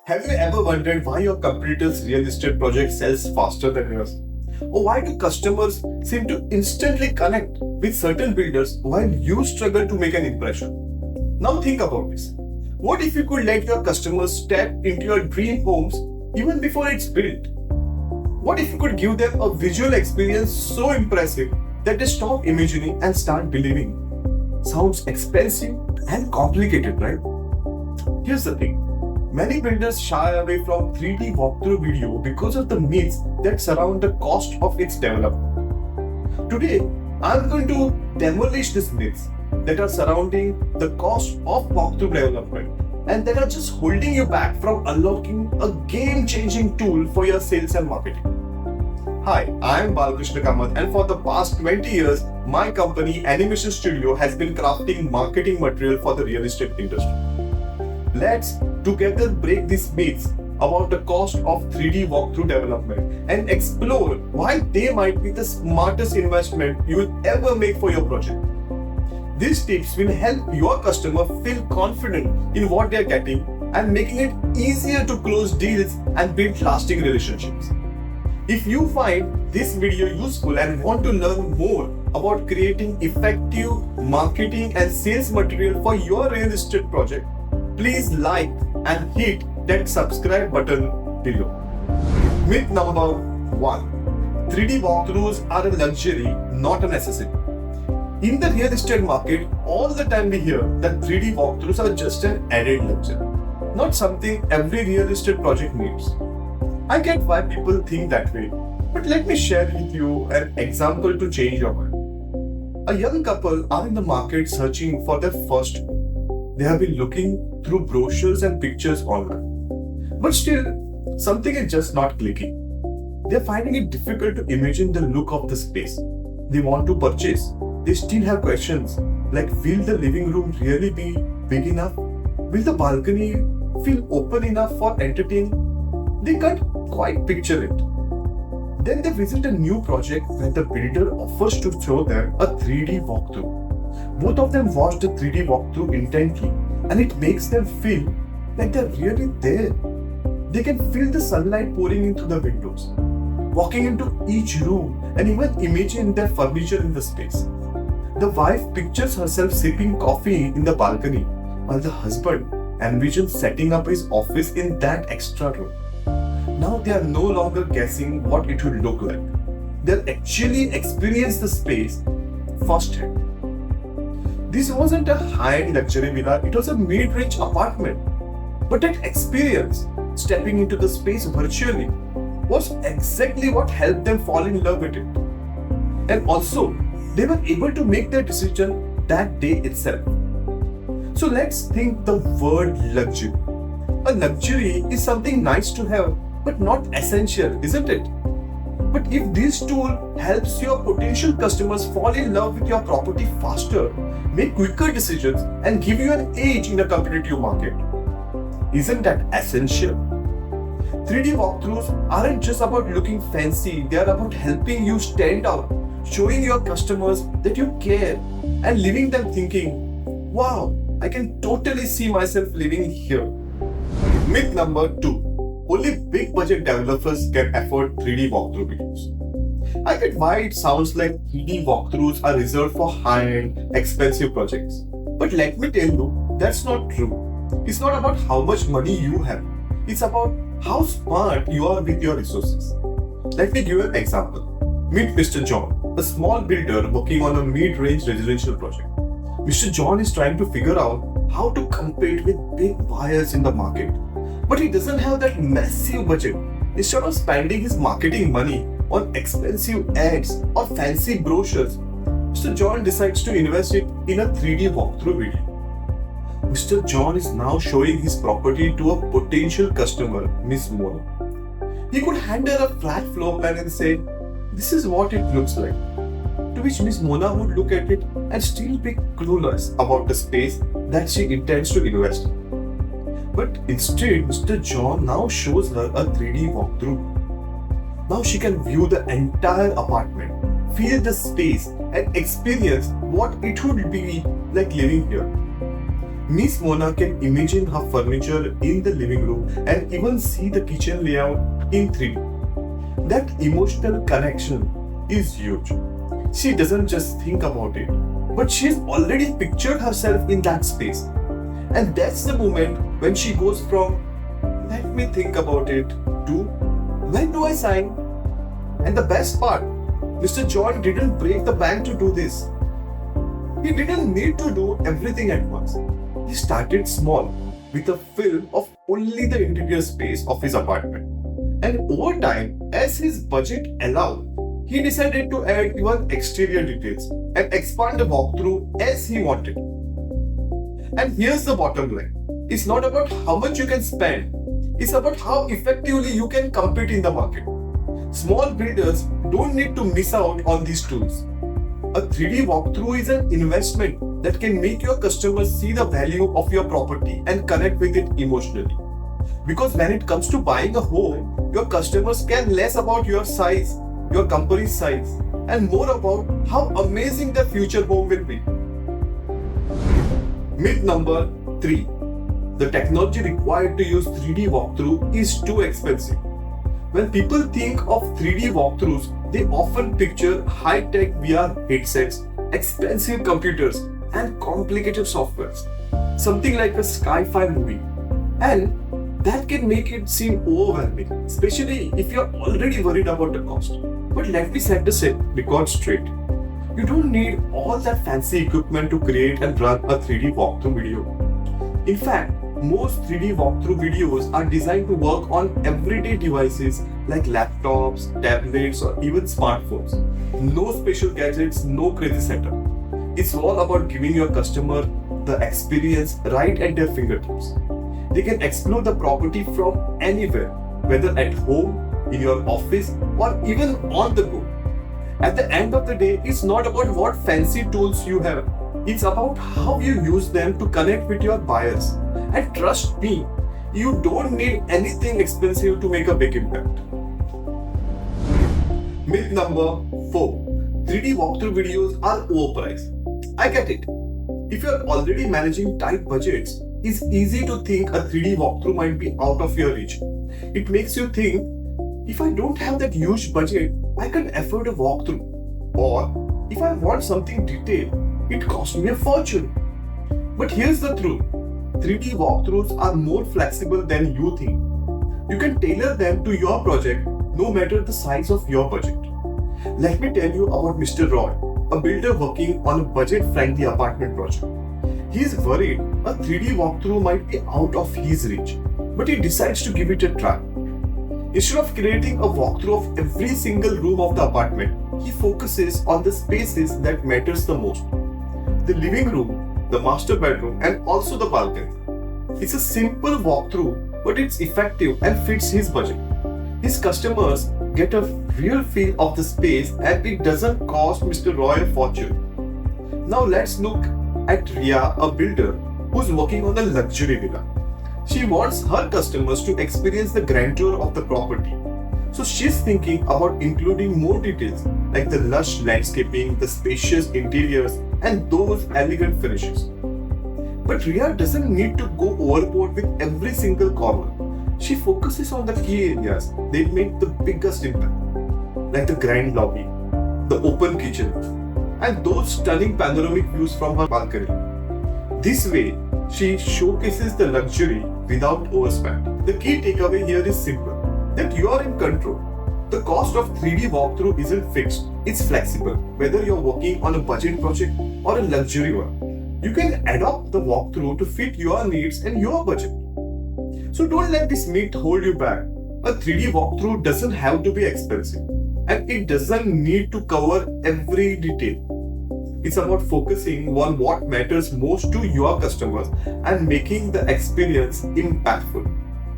Have you ever wondered why your competitor's real estate project sells faster than yours? Or why do customers seem to instantly connect with certain builders while you struggle to make an impression? Now think about this. What if you could let your customers step into your dream homes even before it's built? What if you could give them a visual experience so impressive that they stop imagining and start believing? Sounds expensive and complicated, right? Here's the thing. Many builders shy away from 3D walkthrough video because of the myths that surround the cost of its development. Today, I'm going to demolish these myths that are surrounding the cost of walkthrough development and that are just holding you back from unlocking a game-changing tool for your sales and marketing. Hi, I'm Balkrishna Kamat, and for the past 20 years, my company Animation Studio has been crafting marketing material for the real estate industry. Let's together break these myths about the cost of 3D walkthrough development and explore why they might be the smartest investment you will ever make for your project. These tips will help your customer feel confident in what they are getting and making it easier to close deals and build lasting relationships. If you find this video useful and want to learn more about creating effective marketing and sales material for your real estate project, please like and hit that subscribe button below. Myth number 1. 3D walkthroughs are a luxury, not a necessity. In the real estate market, all the time we hear that 3D walkthroughs are just an added luxury, not something every real estate project needs. I get why people think that way, but let me share with you an example to change your mind. A young couple are in the market searching for their first home. They have been looking through brochures and pictures online, but still, something is just not clicking. They are finding it difficult to imagine the look of the space they want to purchase. They still have questions like, will the living room really be big enough? Will the balcony feel open enough for entertaining? They can't quite picture it. Then they visit a new project where the builder offers to show them a 3D walkthrough. Both of them watch the 3D walkthrough intently, and it makes them feel like they're really there. They can feel the sunlight pouring into the windows, walking into each room, and even imagine their furniture in the space. The wife pictures herself sipping coffee in the balcony, while the husband envisions setting up his office in that extra room. Now they are no longer guessing what it would look like. They'll actually experience the space firsthand. This wasn't a high-end luxury villa, it was a mid-range apartment. But that experience, stepping into the space virtually, was exactly what helped them fall in love with it. And also, they were able to make their decision that day itself. So let's think the word luxury. A luxury is something nice to have, but not essential, isn't it? But if this tool helps your potential customers fall in love with your property faster, make quicker decisions, and give you an edge in a competitive market, isn't that essential? 3D walkthroughs aren't just about looking fancy, they are about helping you stand out, showing your customers that you care, and leaving them thinking, wow, I can totally see myself living here. Myth number 2. Only big budget developers can afford 3D walkthrough videos. I get why it sounds like 3D walkthroughs are reserved for high-end, expensive projects. But let me tell you, that's not true. It's not about how much money you have. It's about how smart you are with your resources. Let me give you an example. Meet Mr. John, a small builder working on a mid-range residential project. Mr. John is trying to figure out how to compete with big buyers in the market. But he doesn't have that massive budget. Instead of spending his marketing money on expensive ads or fancy brochures, Mr. John decides to invest it in a 3D walkthrough video. Mr. John is now showing his property to a potential customer, Miss Mona. He could hand her a flat floor plan and say, "This is what it looks like." To which Miss Mona would look at it and still be clueless about the space that she intends to invest in. But instead, Mr. John now shows her a 3D walkthrough. Now she can view the entire apartment, feel the space, and experience what it would be like living here. Miss Mona can imagine her furniture in the living room and even see the kitchen layout in 3D. That emotional connection is huge. She doesn't just think about it, but she's already pictured herself in that space. And that's the moment when she goes from, let me think about it, to, when do I sign? And the best part, Mr. John didn't break the bank to do this. He didn't need to do everything at once. He started small with a film of only the interior space of his apartment. And over time, as his budget allowed, he decided to add even exterior details and expand the walkthrough as he wanted. And here's the bottom line. It's not about how much you can spend. It's about how effectively you can compete in the market. Small builders don't need to miss out on these tools. A 3D walkthrough is an investment that can make your customers see the value of your property and connect with it emotionally. Because when it comes to buying a home, your customers care less about your size, your company's size, and more about how amazing their future home will be. Myth number 3. The technology required to use 3D walkthrough is too expensive. When people think of 3D walkthroughs, they often picture high-tech VR headsets, expensive computers, and complicated softwares. Something like a sci-fi movie. And that can make it seem overwhelming, especially if you're already worried about the cost. But let me set the record straight. You don't need all that fancy equipment to create and run a 3D walkthrough video. In fact, most 3D walkthrough videos are designed to work on everyday devices like laptops, tablets, or even smartphones. No special gadgets, no crazy setup. It's all about giving your customer the experience right at their fingertips. They can explore the property from anywhere, whether at home, in your office, or even on the go. At the end of the day, it's not about what fancy tools you have. It's about how you use them to connect with your buyers. And trust me, you don't need anything expensive to make a big impact. Myth number 4. 3D walkthrough videos are overpriced. I get it. If you're already managing tight budgets, it's easy to think a 3D walkthrough might be out of your reach. It makes you think, if I don't have that huge budget, I can afford a walkthrough. Or, if I want something detailed, it costs me a fortune. But here's the truth. 3D walkthroughs are more flexible than you think. You can tailor them to your project no matter the size of your budget. Let me tell you about Mr. Roy, a builder working on a budget-friendly apartment project. He is worried a 3D walkthrough might be out of his reach, but he decides to give it a try. Instead of creating a walkthrough of every single room of the apartment, he focuses on the spaces that matters the most. The living room, the master bedroom, and also the balcony. It's a simple walkthrough, but it's effective and fits his budget. His customers get a real feel of the space and it doesn't cost Mr. Roy a fortune. Now let's look at Ria, a builder who's working on a luxury villa. She wants her customers to experience the grandeur of the property. So she's thinking about including more details like the lush landscaping, the spacious interiors, and those elegant finishes. But Ria doesn't need to go overboard with every single corner. She focuses on the key areas that make the biggest impact, like the grand lobby, the open kitchen, and those stunning panoramic views from her balcony. This way, she showcases the luxury without overspending. The key takeaway here is simple, that you are in control. The cost of 3D walkthrough isn't fixed, it's flexible, whether you're working on a budget project or a luxury one. You can adapt the walkthrough to fit your needs and your budget. So don't let this myth hold you back. A 3D walkthrough doesn't have to be expensive, and it doesn't need to cover every detail. It's about focusing on what matters most to your customers and making the experience impactful.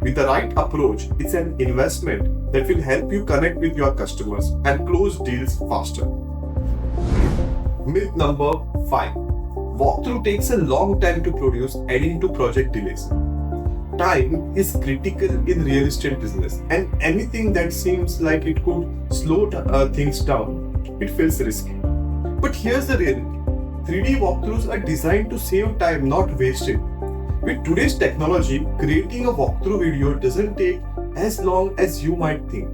With the right approach, it's an investment that will help you connect with your customers and close deals faster. Myth number 5. Walkthrough takes a long time to produce, adding to project delays. Time is critical in real estate business, and anything that seems like it could slow things down, it feels risky. But here's the reality. 3D walkthroughs are designed to save time, not waste it. With today's technology, creating a walkthrough video doesn't take as long as you might think.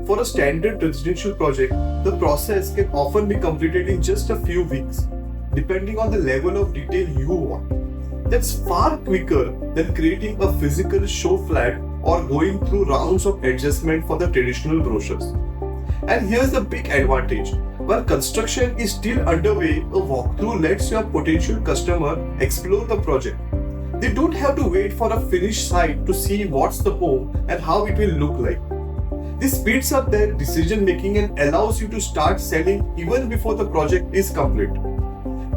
For a standard residential project, the process can often be completed in just a few weeks, depending on the level of detail you want. That's far quicker than creating a physical show flat or going through rounds of adjustment for the traditional brochures. And here's the big advantage. While construction is still underway, a walkthrough lets your potential customer explore the project. They don't have to wait for a finished site to see what's the home and how it will look like. This speeds up their decision making and allows you to start selling even before the project is complete.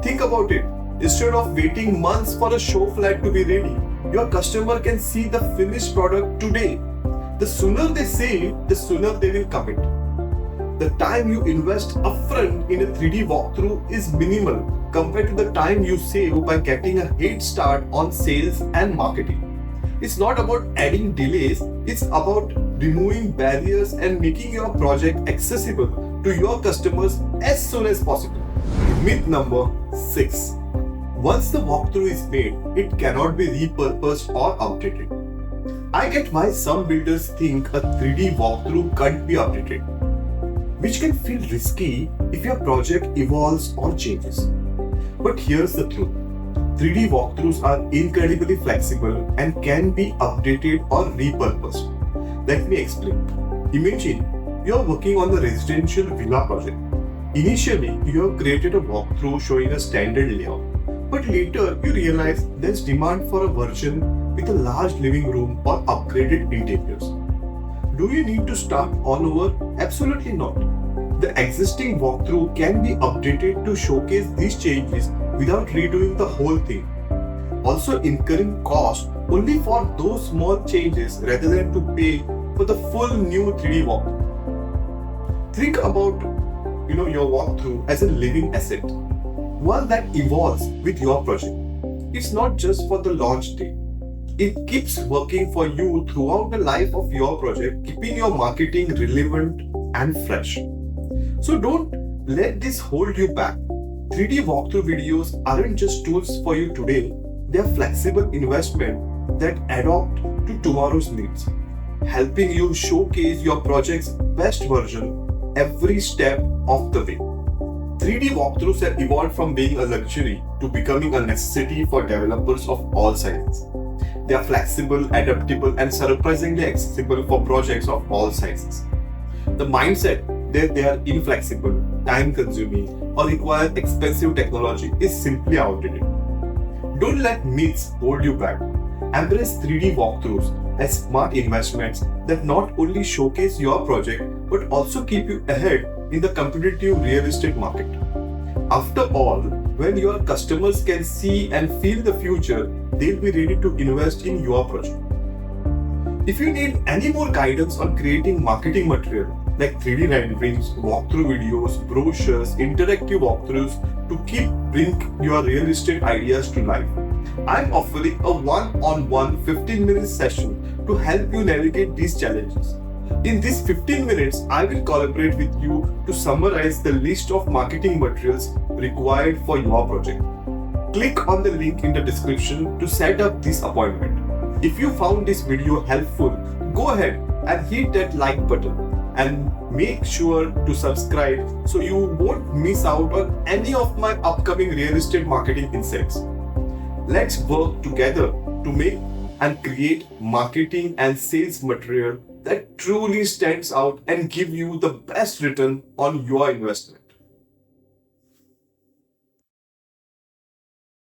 Think about it. Instead of waiting months for a show flat to be ready, your customer can see the finished product today. The sooner they see it, the sooner they will commit. The time you invest upfront in a 3D walkthrough is minimal compared to the time you save by getting a head start on sales and marketing. It's not about adding delays, it's about removing barriers and making your project accessible to your customers as soon as possible. Myth number 6. Once the walkthrough is made, it cannot be repurposed or updated. I get why some builders think a 3D walkthrough can't be updated, which can feel risky if your project evolves or changes. But here's the truth. 3D walkthroughs are incredibly flexible and can be updated or repurposed. Let me explain. Imagine you're working on a residential villa project. Initially, you have created a walkthrough showing a standard layout, but later you realize there's demand for a version with a large living room or upgraded interiors. Do you need to start all over? Absolutely not. The existing walkthrough can be updated to showcase these changes without redoing the whole thing, also incurring cost only for those small changes rather than to pay for the full new 3D walkthrough. Think about your walkthrough as a living asset, one that evolves with your project. It's not just for the launch day. It keeps working for you throughout the life of your project, keeping your marketing relevant and fresh. So don't let this hold you back. 3D walkthrough videos aren't just tools for you today, they're flexible investment that adapt to tomorrow's needs, helping you showcase your project's best version every step of the way. 3D walkthroughs have evolved from being a luxury to becoming a necessity for developers of all sizes. They are flexible, adaptable, and surprisingly accessible for projects of all sizes. The mindset that they are inflexible, time-consuming, or require expensive technology is simply outdated. Don't let myths hold you back. Embrace 3D walkthroughs as smart investments that not only showcase your project but also keep you ahead in the competitive real estate market. After all, when your customers can see and feel the future, they'll be ready to invest in your project. If you need any more guidance on creating marketing material like 3D renderings, walkthrough videos, brochures, interactive walkthroughs to bring your real estate ideas to life, I'm offering a one-on-one 15-minute session to help you navigate these challenges. In these 15 minutes, I will collaborate with you to summarize the list of marketing materials required for your project. Click on the link in the description to set up this appointment. If you found this video helpful, go ahead and hit that like button and make sure to subscribe so you won't miss out on any of my upcoming real estate marketing insights. Let's work together to make and create marketing and sales material that truly stands out and give you the best return on your investment.